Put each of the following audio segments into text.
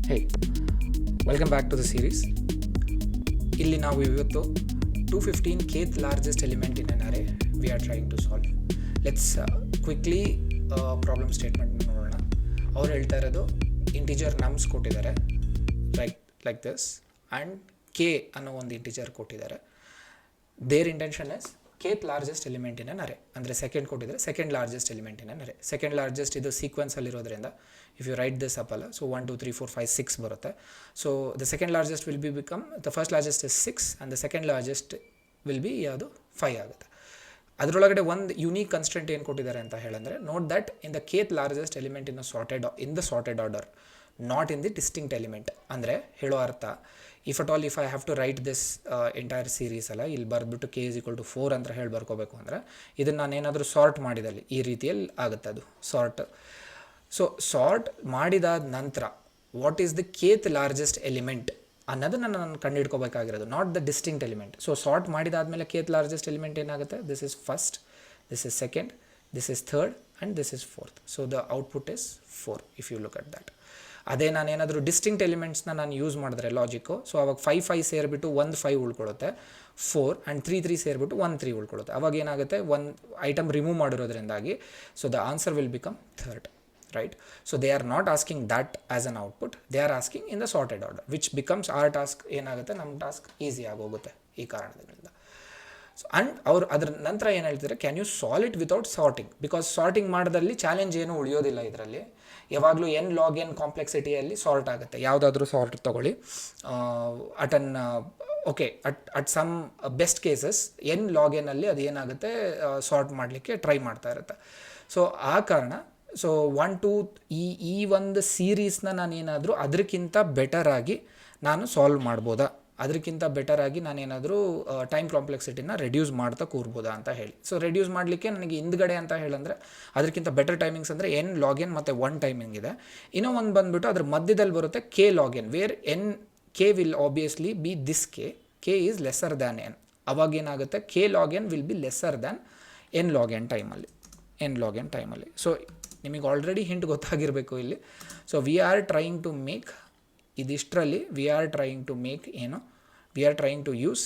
Hey, welcome back to the series. ಇಲ್ಲಿ ನಾವು ಇವತ್ತು 215 kth largest element in an array we are trying to solve. Let's quickly problem statement ನೋಡೋಣ. ಅವ್ರು ಹೇಳ್ತಾ ಇರೋದು ಇಂಟಿಜರ್ ನಮ್ಸ್ ಕೊಟ್ಟಿದ್ದಾರೆ like this and k ಅನ್ನೋ ಒಂದು ಇಂಟಿಜರ್ ಕೊಟ್ಟಿದ್ದಾರೆ. Their intention is kth largest element in an array. ಅಂದರೆ second ಕೊಟ್ಟಿದ್ದಾರೆ, ಸೆಕೆಂಡ್ ಲಾರ್ಜೆಸ್ಟ್ ಎಲಿಮೆಂಟ್ ಇನ್ ಅನ್ ಅರೇ. ಸೆಕೆಂಡ್ ಲಾರ್ಜೆಸ್ಟ್ ಇದು ಸೀಕ್ವೆನ್ಸಲ್ಲಿರೋದ್ರಿಂದ if you write this up so 1 2 3 4 5 6 ಬರುತ್ತೆ. So the second largest will become the first largest is 6 and the second largest will be ಯಾವುದು 5 ಆಗುತ್ತೆ. ಅದರೊಳಗಡೆ ಒಂದು unique constant ಏನು ಕೊಟ್ಟಿದ್ದಾರೆ ಅಂತ ಹೇಳಿದ್ರೆ, note that in the kth largest element in the sorted order, not in the distinct element. ಅಂದರೆ ಹೇಳೋ ಅರ್ಥ, if at all if I have to write this entire series ಅಲ್ಲ, ಇಲ್ಲಿ ಬರೆದ್ಬಿಟ್ಟು k is equal to 4 ಅಂತ ಹೇಳಿ ಬರ್ಕೋಬೇಕು ಅಂದರೆ ಇದನ್ನು ನಾನೇನಾದರೂ ಸಾರ್ಟ್ ಮಾಡಿದಲ್ಲಿ ಈ ರೀತಿಯಲ್ಲಿ ಆಗುತ್ತೆ ಅದು ಸಾರ್ಟ್. ಸೊ ಸಾರ್ಟ್ ಮಾಡಿದಾದ ನಂತರ what is the kth largest element ಅನ್ನೋದನ್ನು ನಾನು ಕಂಡುಹಿಡ್ಕೋಬೇಕಾಗಿರೋದು, not the distinct element. So sort ಮಾಡಿದಾದಮೇಲೆ kth ಲಾರ್ಜೆಸ್ಟ್ ಎಲಿಮೆಂಟ್ ಏನಾಗುತ್ತೆ, this is first, this is second, this is third and this is fourth. So the output is 4 if you look at that. ಅದೇ ನಾನು ಏನಾದರೂ distinct ಎಲಿಮೆಂಟ್ಸ್ನ ನಾನು use ಮಾಡಿದ್ರೆ logic, so ಅವಾಗ 5 5 ಸೇರಿಬಿಟ್ಟು 1 5 ಉಳ್ಕೊಳ್ಳುತ್ತೆ, 4 and 3 3 ಸೇರಿಬಿಟ್ಟು 1 3 ಉಳ್ಕೊಳ್ಳುತ್ತೆ. ಅವಾಗ ಏನಾಗುತ್ತೆ, ಒಂದು ಐಟಮ್ ರಿಮೂವ್ ಮಾಡಿರೋದ್ರಿಂದಾಗಿ so the answer will become third. Right? So they are not asking that as an output, they are asking in the sorted order, which becomes our task. ಏನಾಗುತ್ತೆ, ನಮ್ಮ task easy ಆಗೋಗುತ್ತೆ ಈ ಕಾರಣದಿಂದ. So and ಅವ್ರು ಅದರ ನಂತರ ಏನು ಹೇಳ್ತಿದ್ದಾರೆ, can you solve it without sorting, because sorting ಮಾಡೋದ್ರಲ್ಲಿ ಚಾಲೆಂಜ್ ಏನೂ ಉಳಿಯೋದಿಲ್ಲ. ಇದರಲ್ಲಿ ಯಾವಾಗಲೂ n log n ಕಾಂಪ್ಲೆಕ್ಸಿಟಿಯಲ್ಲಿ ಸಾರ್ಟ್ ಆಗುತ್ತೆ. ಯಾವುದಾದ್ರೂ ಸಾರ್ಟ್ ತೊಗೊಳ್ಳಿ, at some best cases n log n ಅಲ್ಲಿ ಅದು ಏನಾಗುತ್ತೆ, ಸಾರ್ಟ್ ಮಾಡಲಿಕ್ಕೆ ಟ್ರೈ ಮಾಡ್ತಾ ಇರುತ್ತೆ. ಸೊ ಆ ಕಾರಣ ಸೊ 1 2 ಈ ಒಂದು ಸೀರೀಸ್ನ ನಾನೇನಾದರೂ ಅದಕ್ಕಿಂತ ಬೆಟರಾಗಿ ನಾನು ಸಾಲ್ವ್ ಮಾಡ್ಬೋದಾ, ಅದಕ್ಕಿಂತ ಬೆಟರಾಗಿ ನಾನೇನಾದರೂ ಟೈಮ್ ಕಾಂಪ್ಲೆಕ್ಸಿಟಿನ ರೆಡ್ಯೂಸ್ ಮಾಡ್ತಾ ಕೂರ್ಬೋದಾ ಅಂತ ಹೇಳಿ. ಸೊ ರೆಡ್ಯೂಸ್ ಮಾಡಲಿಕ್ಕೆ ನನಗೆ ಹಿಂದ್ಗಡೆ ಅಂತ ಹೇಳಂದರೆ ಅದಕ್ಕಿಂತ ಬೆಟರ್ ಟೈಮಿಂಗ್ಸ್ ಅಂದರೆ n log n ಮತ್ತು 1 ಟೈಮಿಂಗ್ ಇದೆ. ಇನ್ನೂ ಒಂದು ಬಂದುಬಿಟ್ಟು ಅದ್ರ ಮಧ್ಯದಲ್ಲಿ ಬರುತ್ತೆ k log n, where k will obviously be this k is lesser than n. ಅವಾಗೇನಾಗುತ್ತೆ, k log n will be lesser than n log n ಟೈಮಲ್ಲಿ. ಸೊ ನಿಮಗೆ ಆಲ್ರೆಡಿ ಹಿಂಟ್ ಗೊತ್ತಾಗಿರಬೇಕು ಇಲ್ಲಿ. So we are trying to make ಇದಿಷ್ಟರಲ್ಲಿ we are trying to use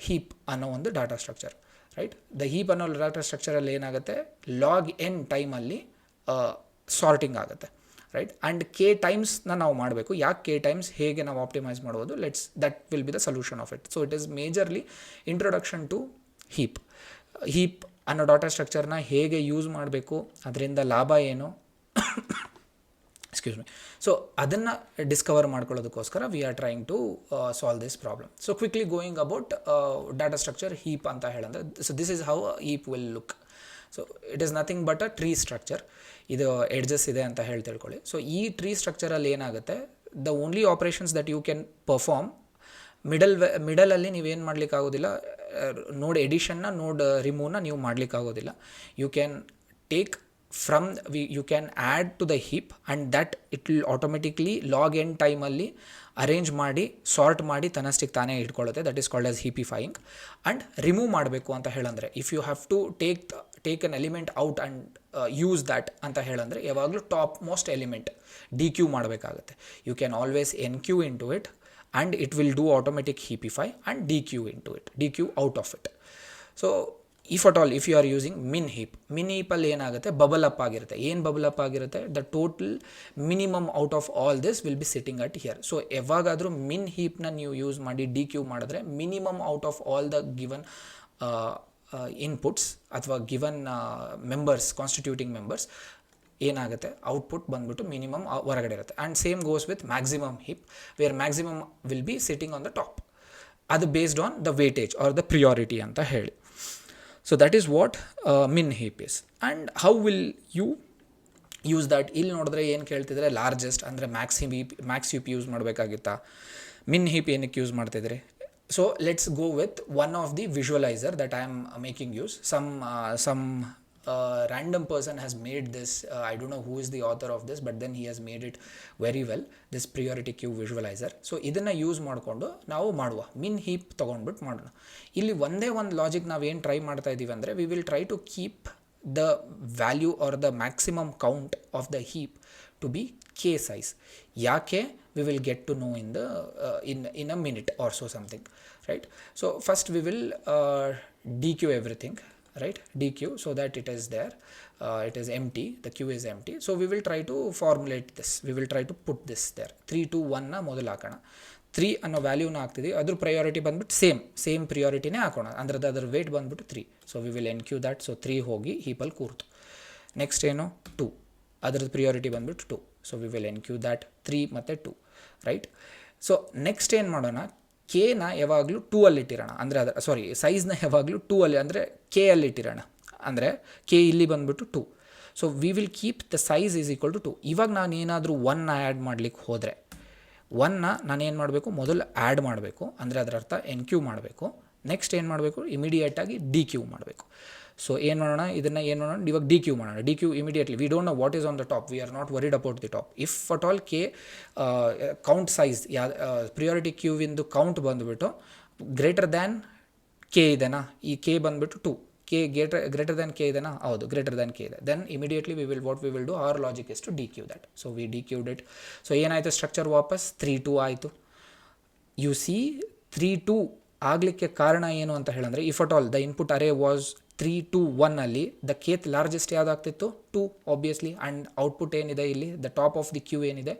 heap ಅನ್ನೋ ಒಂದು data structure, right? The heap ಅನ್ನೋ data ಸ್ಟ್ರಕ್ಚರಲ್ಲಿ ಏನಾಗುತ್ತೆ, log n ಟೈಮಲ್ಲಿ ಸಾರ್ಟಿಂಗ್ ಆಗುತ್ತೆ, ರೈಟ್? ಆ್ಯಂಡ್ k ಟೈಮ್ಸ್ನ ನಾವು ಮಾಡಬೇಕು. ಯಾಕೆ k ಟೈಮ್ಸ್, ಹೇಗೆ ನಾವು ಆಪ್ಟಿಮೈಸ್ ಮಾಡ್ಬೋದು, that will be the solution of it. So it is majorly introduction to heap ಅನ್ನೋ ಡಾಟಾ ಸ್ಟ್ರಕ್ಚರ್ನ ಹೇಗೆ ಯೂಸ್ ಮಾಡಬೇಕು, ಅದರಿಂದ ಲಾಭ ಏನು, ಎಕ್ಸ್ಕ್ಯೂಸ್ ಮಿ. ಸೊ ಅದನ್ನು ಡಿಸ್ಕವರ್ ಮಾಡ್ಕೊಳ್ಳೋದಕ್ಕೋಸ್ಕರ we are trying to solve this problem. So quickly going about data structure heap ಅಂತ ಹೇಳಂದ್ರೆ, so this is how heap will look. So it is nothing but a tree structure. ಇದು edges ಇದೆ ಅಂತ ಹೇಳಿ ತಿಳ್ಕೊಳ್ಳಿ. So ಈ tree ಸ್ಟ್ರಕ್ಚರಲ್ಲಿ ಏನಾಗುತ್ತೆ, the only operations that you can perform ಮಿಡಲಲ್ಲಿ ನೀವೇನು ಮಾಡಲಿಕ್ಕಾಗೋದಿಲ್ಲ, ನೋಡ್ ಎಡಿಷನ್ನ ನೋಡ್ ರಿಮೂವ್ನ ನೀವು ಮಾಡಲಿಕ್ಕಾಗೋದಿಲ್ಲ. You can take from you can add to the heap and that it will automatically log n ಟೈಮಲ್ಲಿ ಅರೇಂಜ್ ಮಾಡಿ ಸಾರ್ಟ್ ಮಾಡಿ ತನ್ನಷ್ಟಿಗೆ ತಾನೇ ಇಟ್ಕೊಳ್ಳುತ್ತೆ. That is called as heapifying. And remove ಮಾಡಬೇಕು ಅಂತ ಹೇಳಂದರೆ, if you have to take an element out and use that ಅಂತ ಹೇಳಂದರೆ, ಯಾವಾಗಲೂ ಟಾಪ್ ಮೋಸ್ಟ್ ಎಲಿಮೆಂಟ್ DQ ಮಾಡಬೇಕಾಗುತ್ತೆ. You can always NQ into it and it will do automatic heapify and DQ out of it. So if at all if you are using min heap ಅಲ್ಲಿ ಏನಾಗುತ್ತೆ, bubble up ಆಗಿರುತ್ತೆ. ಏನು bubble up ಆಗಿರುತ್ತೆ, the total minimum out of all this will be sitting at here. So ಯಾವಾಗಾದರೂ min ಹೀಪ್ನ ನೀವು use ಮಾಡಿ DQ ಮಾಡಿದ್ರೆ, minimum out of all the given inputs ಅಥವಾ ಗಿವನ್ ಮೆಂಬರ್ಸ್, ಕಾನ್ಸ್ಟಿಟ್ಯೂಟಿಂಗ್ ಮೆಂಬರ್ಸ್ ಏನಾಗುತ್ತೆ, ಔಟ್ಪುಟ್ ಬಂದ್ಬಿಟ್ಟು ಮಿನಿಮಮ್ ಹೊರಗಡೆ ಇರುತ್ತೆ. And same goes with maximum heap, where maximum will be sitting on the top. ಅದು based on the weightage or the priority ಅಂತ ಹೇಳಿ. So that is what min heap is. And how will you use that? ಇಲ್ಲಿ ನೋಡಿದ್ರೆ ಏನು ಕೇಳ್ತಿದ್ರೆ, largest ಅಂದರೆ max heap use ಮಾಡಬೇಕಾಗಿತ್ತಾ, min heap ಏನಕ್ಕೆ ಯೂಸ್ ಮಾಡ್ತಿದ್ರೆ? So let's go with one of the visualiser that I am making use. some random person has made this, I don't know who is the author of this, but then he has made it very well, this priority queue visualizer. So ಇದನ್ನು use ಮಾಡಿಕೊಂಡು ನಾವು ಮಾಡುವ ಮಿನ್ heap ತೊಗೊಂಡ್ಬಿಟ್ಟು ಮಾಡೋಣ. ಇಲ್ಲಿ ಒಂದೇ ಒಂದು logic ನಾವೇನು try ಮಾಡ್ತಾ ಇದ್ದೀವಿ ಅಂದರೆ, we will try to keep the value or the maximum count of the heap to be k size. ಯಾಕೆ we will get to know in the in a minute or so something, right? So first we will dequeue everything, right? Dequeue so that it is there, it is empty, the queue is empty. So we will try to formulate this, we will try to put this there. 3 2 1 ನ ಮೊದಲು ಹಾಕೋಣ. 3 ಅನ್ನೋ ವ್ಯಾಲ್ಯೂನ ಹಾಕ್ತಿದ್ದೀವಿ, ಅದ್ರ priority ಬಂದ್ಬಿಟ್ಟು same ಪ್ರಿಯಾರಿಟಿನೇ ಹಾಕೋಣ, ಅಂದ್ರೆ ಅದರ weight ಬಂದ್ಬಿಟ್ಟು 3. So we will enqueue that. So 3 ಹೋಗಿ ಹೀಪಲ್ಲಿ ಕೂರ್ತು. ನೆಕ್ಸ್ಟ್ ಏನು 2, ಅದ್ರದ್ದು ಪ್ರಿಯಾರಿಟಿ ಬಂದ್ಬಿಟ್ಟು 2. So we will enqueue that 3 ಮತ್ತು 2, ರೈಟ್? ಸೊ ನೆಕ್ಸ್ಟ್ ಏನು ಮಾಡೋಣ, ಕೆನ ಯಾವಾಗಲೂ 2 ಅಲ್ಲಿ ಇಟ್ಟಿರೋಣ, ಅಂದರೆ ಅದರ ಸೈಜ್ನ ಯಾವಾಗಲೂ 2 ಅಲ್ಲಿ, ಅಂದರೆ ಕೆ ಅಲ್ಲಿ ಇಟ್ಟಿರೋಣ, ಅಂದರೆ ಕೆ ಇಲ್ಲಿ ಬಂದ್ಬಿಟ್ಟು 2. So we will keep the size is equal to 2. ಇವಾಗ ನಾನು ಏನಾದರೂ 1ನ ಆ್ಯಡ್ ಮಾಡ್ಲಿಕ್ಕೆ ಹೋದರೆ 1ನ ನಾನೇನು ಮಾಡಬೇಕು, ಮೊದಲು ಆ್ಯಡ್ ಮಾಡಬೇಕು, ಅಂದರೆ ಅದರ ಅರ್ಥ ಎನ್ಕ್ಯೂ ಮಾಡಬೇಕು. ನೆಕ್ಸ್ಟ್ ಏನು ಮಾಡಬೇಕು, ಇಮಿಡಿಯೇಟಾಗಿ ಡಿ ಕ್ಯೂ ಮಾಡಬೇಕು. ಸೊ ಏನು ಮಾಡೋಣ, ಇದನ್ನು ಏನು ಮಾಡೋಣ, ಇವಾಗ ಡಿ ಕ್ಯೂ ಮಾಡೋಣ. Dequeue immediately, we don't know what is on the top, we are not worried about the top. If at all K count size priority ಕ್ಯೂವಿಂದು ಕೌಂಟ್ ಬಂದುಬಿಟ್ಟು ಗ್ರೇಟರ್ ದ್ಯಾನ್ ಕೆ ಇದೆನಾ, ಈ K ಬಂದುಬಿಟ್ಟು 2, K greater than K ಇದೆನಾ, ಹೌದು greater than K ಇದೆ, then immediately what we will do, our logic is to dequeue that. So we dequeued it. So ಏನಾಯಿತು, structure ವಾಪಸ್ 3 2 ಆಯಿತು. U C 3 2 ಆಗಲಿಕ್ಕೆ ಕಾರಣ ಏನು ಅಂತ ಹೇಳಂದರೆ, if at all the input array was 3 2 1 ಅಲ್ಲಿ ದ ಕೇತ್ ಲಾರ್ಜೆಸ್ಟ್ ಯಾವುದಾಗ್ತಿತ್ತು 2 ಆಬ್ವಿಯಸ್ಲಿ, ಆ್ಯಂಡ್ ಔಟ್ಪುಟ್ ಏನಿದೆ ಇಲ್ಲಿ, the top of the queue ಏನಿದೆ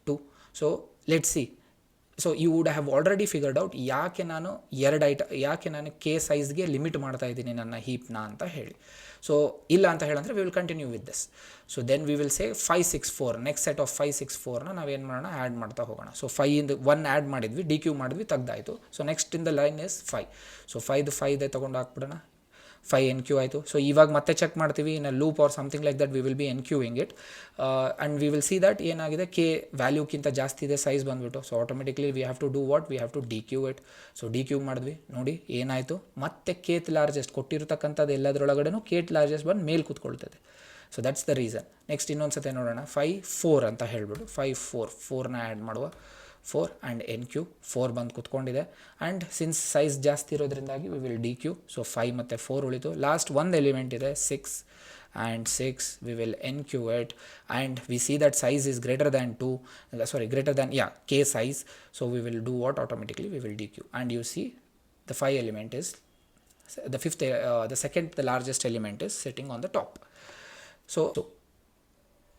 2. So let's see. So you would have already figured out ಯಾಕೆ ನಾನು ಕೆ ಸೈಜ್ಗೆ ಲಿಮಿಟ್ ಮಾಡ್ತಾ ಇದ್ದೀನಿ ನನ್ನ ಹೀಪ್ನ ಅಂತ ಹೇಳಿ. ಸೊ ಇಲ್ಲ ಅಂತ ಹೇಳಂದರೆ we will continue with this. So then we will say 5 6 4, next set of 5 6 4ನ ನಾವೇನು ಮಾಡೋಣ, ಆ್ಯಡ್ ಮಾಡ್ತಾ ಹೋಗೋಣ. ಸೊ 5 1 ಆ್ಯಡ್ ಮಾಡಿದ್ವಿ, ಡಿ ಕ್ಯೂ ಮಾಡಿದ್ವಿ, ತೆಗ್ದಾಯಿತು. So next in the line is 5. So 5 ತೊಗೊಂಡು ಹಾಕ್ಬಿಡೋಣ, 5 ಎನ್ ಕ್ಯೂ ಆಯಿತು. ಸೊ ಇವಾಗ ಮತ್ತೆ ಚೆಕ್ ಮಾಡ್ತೀವಿ in a loop or something like that, we will be enqueuing it and we will see that ಏನಾಗಿದೆ, ಕೆ ವ್ಯಾಲ್ಯೂಕ್ಕಿಂತ ಜಾಸ್ತಿ ಇದೆ ಸೈಜ್ ಬಂದುಬಿಟ್ಟು. So automatically we have to do what, we have to dequeue it. So dequeue ಮಾಡಿದ್ವಿ, ನೋಡಿ ಏನಾಯಿತು, ಮತ್ತೆ ಕೇತ್ largest ಕೊಟ್ಟಿರ್ತಕ್ಕಂಥದ್ದು ಎಲ್ಲದರೊಳಗಡೆನೂ ಕೇತ್ ಲಾರ್ಜೆಸ್ಟ್ ಬಂದು ಮೇಲೆ ಕೂತ್ಕೊಳ್ತದೆ. So that's the reason. Next ಇನ್ನೊಂದು ಸತಿ ನೋಡೋಣ, 5 4 ಅಂತ ಹೇಳ್ಬಿಟ್ಟು 5 4ನ ಆ್ಯಡ್ ಮಾಡುವ. 4 ಆ್ಯಂಡ್ ಎನ್ ಕ್ಯೂ 4 ಬಂದು ಕೂತ್ಕೊಂಡಿದೆ, ಆ್ಯಂಡ್ ಸಿನ್ಸ್ ಸೈಜ್ ಜಾಸ್ತಿ ಇರೋದ್ರಿಂದಾಗಿ we will dequeue. So 5 ಮತ್ತು 4 ಉಳಿತು. ಲಾಸ್ಟ್ ಒಂದು ಎಲಿಮೆಂಟ್ ಇದೆ 6, and 6 we will enqueue it, and we see that size is greater than greater than K size. So we will do what, automatically we will dequeue, and you see the 5 element is the largest element is sitting on the top. So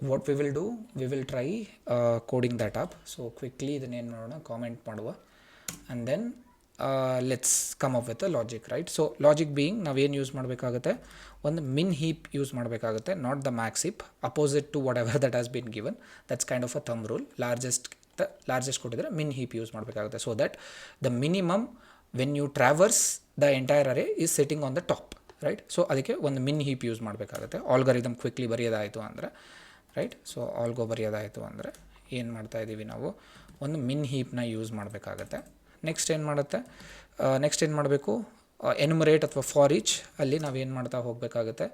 what we will do, we will try coding that up. So quickly ಇದನ್ನೇನು ಮಾಡೋಣ, comment ಮಾಡುವ, and then let's come up with a logic, right? So logic being ನಾವೇನು use ಮಾಡಬೇಕಾಗುತ್ತೆ, ಒಂದು min heap use ಮಾಡಬೇಕಾಗುತ್ತೆ, not the max heap, opposite to whatever that has been given. That's kind of a thumb rule. largest ಕೊಟ್ಟಿದ್ರೆ min heap use ಮಾಡಬೇಕಾಗುತ್ತೆ, so that the minimum when you traverse the entire array is sitting on the top, right? So ಅದಕ್ಕೆ ಒಂದು min heap use ಮಾಡಬೇಕಾಗುತ್ತೆ. Algorithm quickly ಬರೆಯೋದಾಯಿತು ಅಂದರೆ, right? So algo ಬರೆಯೋದಾಯಿತು ಅಂದರೆ ಏನು ಮಾಡ್ತಾ ಇದ್ದೀವಿ ನಾವು, ಒಂದು min heapನ ಯೂಸ್ ಮಾಡಬೇಕಾಗತ್ತೆ. ನೆಕ್ಸ್ಟ್ ಏನು ಮಾಡಬೇಕು, ಎನ್ಯುಮರೇಟ್ ಅಥವಾ ಫಾರ್ ಈಚ್ ಅಲ್ಲಿ ನಾವೇನು ಮಾಡ್ತಾ ಹೋಗಬೇಕಾಗುತ್ತೆ,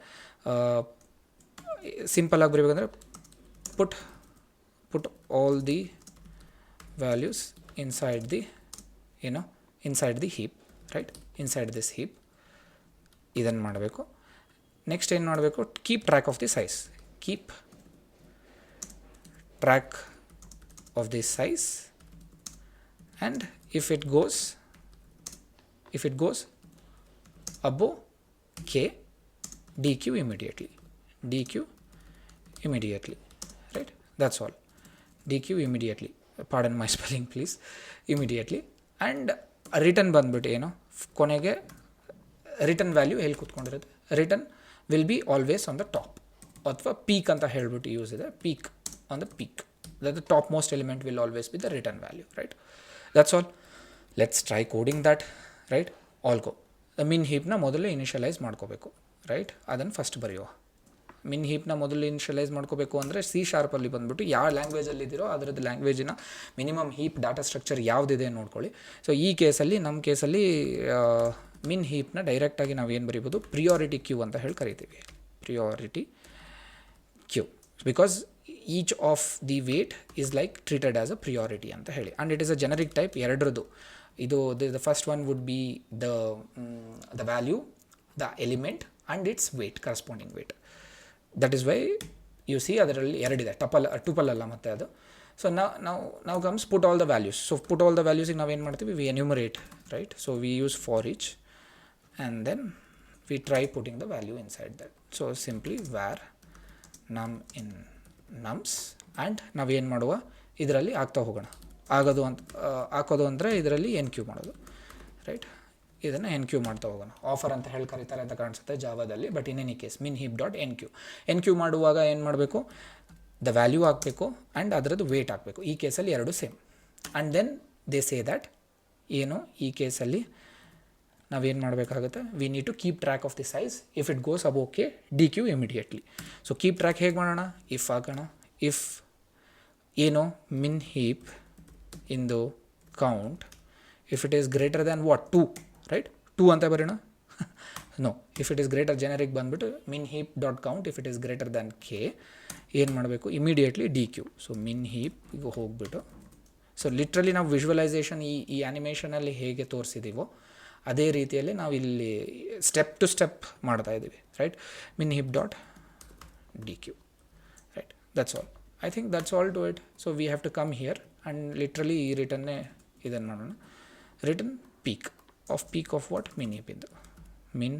ಸಿಂಪಲಾಗಿ ಬರೀಬೇಕಂದ್ರೆ put all the values inside the heap, right? Inside this heap ಇದನ್ನು ಮಾಡಬೇಕು. ನೆಕ್ಸ್ಟ್ ಏನು ಮಾಡಬೇಕು, keep track of the size, keep track of this size, and if it goes above k, dq immediately, right? That's all. dq immediately, pardon my spelling please, immediately. And return ಬಂದ್ಬಿಟ್ಟು ಏನು, ಕೊನೆಗೆ return value ಎಲ್ಲಿ ಕೂತ್ಕೊಂಡಿರುತ್ತೆ, return will be always on the top, ಅಥವಾ peek ಅಂತ ಹೇಳ್ಬಿಟ್ಟು use ಇದೆ, peek on the peak, that the topmost element will always be the return value, right? That's all. Let's try coding that, right? All go. The min heap na ಮೊದಲು initialise ಮಾಡ್ಕೋಬೇಕು, right? ಅದನ್ನು first ಬರೆಯುವ. min heap ನ ಮೊದಲು initialise ಮಾಡ್ಕೋಬೇಕು ಅಂದರೆ C# ಅಲ್ಲಿ ಬಂದುಬಿಟ್ಟು ಯಾವ ಲ್ಯಾಂಗ್ವೇಜಲ್ಲಿ ಇದ್ದೀರೋ ಅದರದ್ದು ಲ್ಯಾಂಗ್ವೇಜಿನ ಮಿನಿಮಮ್ ಹೀಪ್ ಡಾಟಾ ಸ್ಟ್ರಕ್ಚರ್ ಯಾವುದಿದೆ ನೋಡ್ಕೊಳ್ಳಿ. ಸೊ ಈ ಕೇಸಲ್ಲಿ, ನಮ್ಮ ಕೇಸಲ್ಲಿ min heapನ ಡೈರೆಕ್ಟಾಗಿ ನಾವು ಏನು ಬರೀಬೋದು, ಪ್ರಿಯಾರಿಟಿ ಕ್ಯೂ ಅಂತ ಹೇಳಿ ಕರಿತೀವಿ, priority queue, because each of the weight is like treated as a priority ಅಂತ ಹೇಳಿ, and it is a generic type. ಎರಡರದ್ದು ಇದು the first one would be the value, the element and its weight, corresponding weight. That is why you see ಅದರಲ್ಲಿ ಎರಡಿದೆ, tuple ಅಲ್ಲ ಮತ್ತೆ ಅದು. So now comes put all the values. So put all the values ನಾವು ಏನು ಮಾಡ್ತೀವಿ, we enumerate, right? So we use for each and then we try putting the value inside that. So simply var num in nums and ನಾವೇನು ಮಾಡುವ ಇದರಲ್ಲಿ ಆಗ್ತಾ ಹೋಗೋಣ. ಹಾಕೋದು ಅಂದರೆ ಇದರಲ್ಲಿ ಎನ್ ಕ್ಯೂ ಮಾಡೋದು, ರೈಟ್? ಇದನ್ನು ಎನ್ ಕ್ಯೂ ಮಾಡ್ತಾ ಹೋಗೋಣ. ಆಫರ್ ಅಂತ ಹೇಳಿ ಕರೀತಾರೆ ಅಂತ ಕಾಣಿಸುತ್ತೆ ಜಾವಾದಲ್ಲಿ, but in any case min heap dot enqueue ಮಾಡುವಾಗ ಏನು ಮಾಡಬೇಕು, ದ ವ್ಯಾಲ್ಯೂ ಹಾಕಬೇಕು ಆ್ಯಂಡ್ ಅದರದ್ದು ವೇಟ್ ಹಾಕಬೇಕು. ಈ ಕೇಸಲ್ಲಿ ಎರಡು same. And then they say that ಏನು ಈ ಕೇಸಲ್ಲಿ ನಾವೇನು ಮಾಡಬೇಕಾಗುತ್ತೆ, we need to keep track of the size. If it goes above K dequeue immediately. So keep track ಹೇಗೆ ಮಾಡೋಣ, ಇಫ್ ಹಾಕೋಣ. ಇಫ್ ಏನು min heap ಇಂದು count if it is greater than what 2, right? 2 ಅಂತ ಬರೋಣ. No, if it is greater generic ಬಂದುಬಿಟ್ಟು min heap dot count if it is greater than K ಏನು ಮಾಡಬೇಕು, immediately dequeue. So min heap ಈಗ ಹೋಗ್ಬಿಟ್ಟು, so literally ನಾವು visualisation ಈ ಆ್ಯನಿಮೇಷನಲ್ಲಿ ಹೇಗೆ ತೋರಿಸಿದ್ದೀವೋ ಅದೇ ರೀತಿಯಲ್ಲಿ ನಾವು ಇಲ್ಲಿ ಸ್ಟೆಪ್ ಟು ಸ್ಟೆಪ್ ಮಾಡ್ತಾ ಇದ್ದೀವಿ, right? min heap dot dequeue, right? That's all. I think that's all to it. So we have to come here and literally ಈ ರಿಟರ್ನೇ ಇದನ್ನು ಮಾಡೋಣ. Return peek of what, min heap ಇಂದ min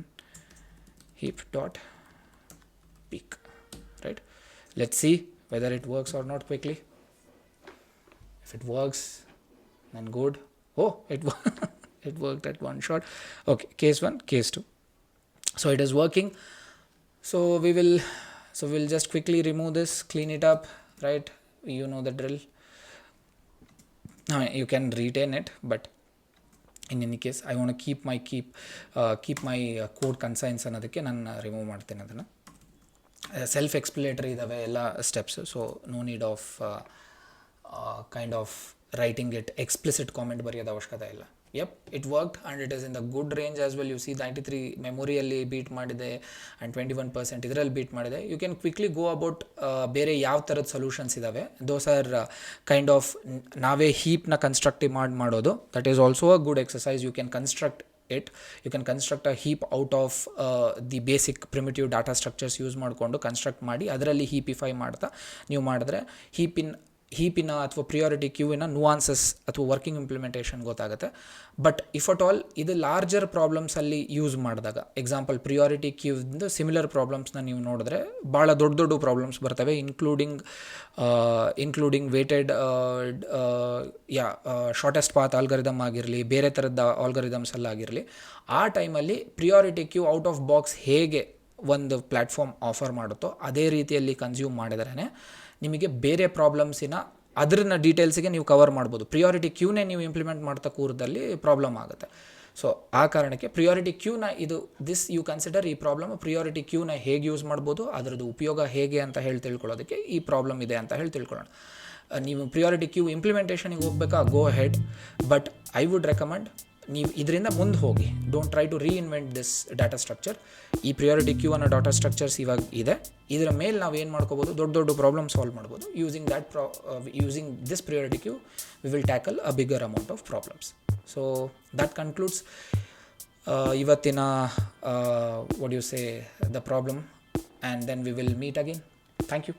heap dot peak, right? Let's see whether it works or not quickly. If it works, then good. Oh, it worked at one shot. Okay, case 1, case 2. So it is working. So we'll just quickly remove this, clean it up, right? You know the drill. You can retain it, but in any case I want to keep my code concise ಅನ್ನೋದಕ್ಕೆ ನಾನು remove ಮಾಡ್ತೇನೆ ಅದನ್ನು. Self explanatory ಇದ್ದಾವೆ ಎಲ್ಲ steps. So no need of kind of writing it explicit comment ಬರೆಯೋದು ಅವಶ್ಯಕತೆ ಇಲ್ಲ. Yup, it worked and it is in the good range as well. You see 93 ಮೆಮೊರಿಯಲ್ಲಿ ಬೀಟ್ ಮಾಡಿದೆ ಆ್ಯಂಡ್ 21% ಇದರಲ್ಲಿ ಬೀಟ್ ಮಾಡಿದೆ. You can quickly go about ಬೇರೆ ಯಾವ ಥರದ ಸೊಲ್ಯೂಷನ್ಸ್ ಇದ್ದಾವೆ. ದೋಸ್ ಆರ್ ಕೈಂಡ್ ಆಫ್ ನಾವೇ ಹೀಪ್ನ ಕನ್ಸ್ಟ್ರಕ್ಟಿವ್ ಮಾಡೋದು. That is also a good exercise. You can construct it. You can construct a heap out of the basic primitive data structures use ಮಾಡಿಕೊಂಡು construct ಮಾಡಿ ಅದರಲ್ಲಿ ಹೀಪಿಫೈ ಮಾಡ್ತಾ ನೀವು ಮಾಡಿದ್ರೆ ಹೀಪಿನ ಅಥವಾ ಪ್ರಿಯಾರಿಟಿ ಕ್ಯೂವಿನ ನುವಾನ್ಸಸ್ ಅಥವಾ ವರ್ಕಿಂಗ್ ಇಂಪ್ಲಿಮೆಂಟೇಷನ್ ಗೊತ್ತಾಗುತ್ತೆ. ಬಟ್ ಇಫ್ ಅಟ್ ಆಲ್ ಇದು ಲಾರ್ಜರ್ ಪ್ರಾಬ್ಲಮ್ಸಲ್ಲಿ ಯೂಸ್ ಮಾಡಿದಾಗ, ಎಕ್ಸಾಂಪಲ್ ಪ್ರಿಯಾರಿಟಿ ಕ್ಯೂವಿಂದ ಸಿಮಿಲರ್ ಪ್ರಾಬ್ಲಮ್ಸ್ನ ನೀವು ನೋಡಿದ್ರೆ ಭಾಳ ದೊಡ್ಡ ಪ್ರಾಬ್ಲಮ್ಸ್ ಬರ್ತವೆ, including weighted shortest path algorithm ಆಗಿರಲಿ, ಬೇರೆ ಥರದ ಆಲ್ಗರಿದಮ್ಸಲ್ಲಾಗಿರಲಿ. ಆ ಟೈಮಲ್ಲಿ priority queue out of box ಹೇಗೆ ಒಂದು ಪ್ಲ್ಯಾಟ್ಫಾರ್ಮ್ ಆಫರ್ ಮಾಡುತ್ತೋ ಅದೇ ರೀತಿಯಲ್ಲಿ ಕನ್ಸ್ಯೂಮ್ ಮಾಡಿದ್ರೇ ನಿಮಗೆ ಬೇರೆ ಪ್ರಾಬ್ಲಮ್ಸಿನ ಅದನ್ನ ಡೀಟೇಲ್ಸಿಗೆ ನೀವು ಕವರ್ ಮಾಡ್ಬೋದು. ಪ್ರಿಯಾರಿಟಿ ಕ್ಯೂನೇ ನೀವು ಇಂಪ್ಲಿಮೆಂಟ್ ಮಾಡ್ತಾ ಕೂರದಲ್ಲಿ ಪ್ರಾಬ್ಲಮ್ ಆಗುತ್ತೆ. ಸೊ ಆ ಕಾರಣಕ್ಕೆ ಪ್ರಿಯಾರಿಟಿ ಕ್ಯೂನ ಯು ಕನ್ಸಿಡರ್ ಈ ಪ್ರಾಬ್ಲಮ್ ಪ್ರಿಯಾರಿಟಿ ಕ್ಯೂನ ಹೇಗೆ ಯೂಸ್ ಮಾಡ್ಬೋದು, ಅದರದ್ದು ಉಪಯೋಗ ಹೇಗೆ ಅಂತ ಹೇಳಿ ತಿಳ್ಕೊಳ್ಳೋದಕ್ಕೆ ಈ ಪ್ರಾಬ್ಲಮ್ ಇದೆ ಅಂತ ಹೇಳಿ ತಿಳ್ಕೊಳ್ಳೋಣ. ನೀವು ಪ್ರಿಯಾರಿಟಿ ಕ್ಯೂ ಇಂಪ್ಲಿಮೆಂಟೇಷನಿಗೆ ಹೋಗ್ಬೇಕಾ, go ahead. But I would recommend ನೀವು ಇದರಿಂದ ಮುಂದೆ ಹೋಗಿ. Don't try to reinvent this data structure. ಈ ಪ್ರಿಯಾರಿಟಿ ಕ್ಯೂ ಅನ್ನೋ ಡಾಟಾ ಸ್ಟ್ರಕ್ಚರ್ಸ್ ಇವಾಗ ಇದೆ. ಇದರ ಮೇಲೆ ನಾವು ಏನು ಮಾಡ್ಕೋಬೋದು, ದೊಡ್ಡ ಪ್ರಾಬ್ಲಮ್ ಸಾಲ್ವ್ ಮಾಡ್ಬೋದು. Using this priority queue we will tackle a bigger amount of problems. So that concludes ಇವತ್ತಿನ what you say the problem, and then we will meet again. Thank you.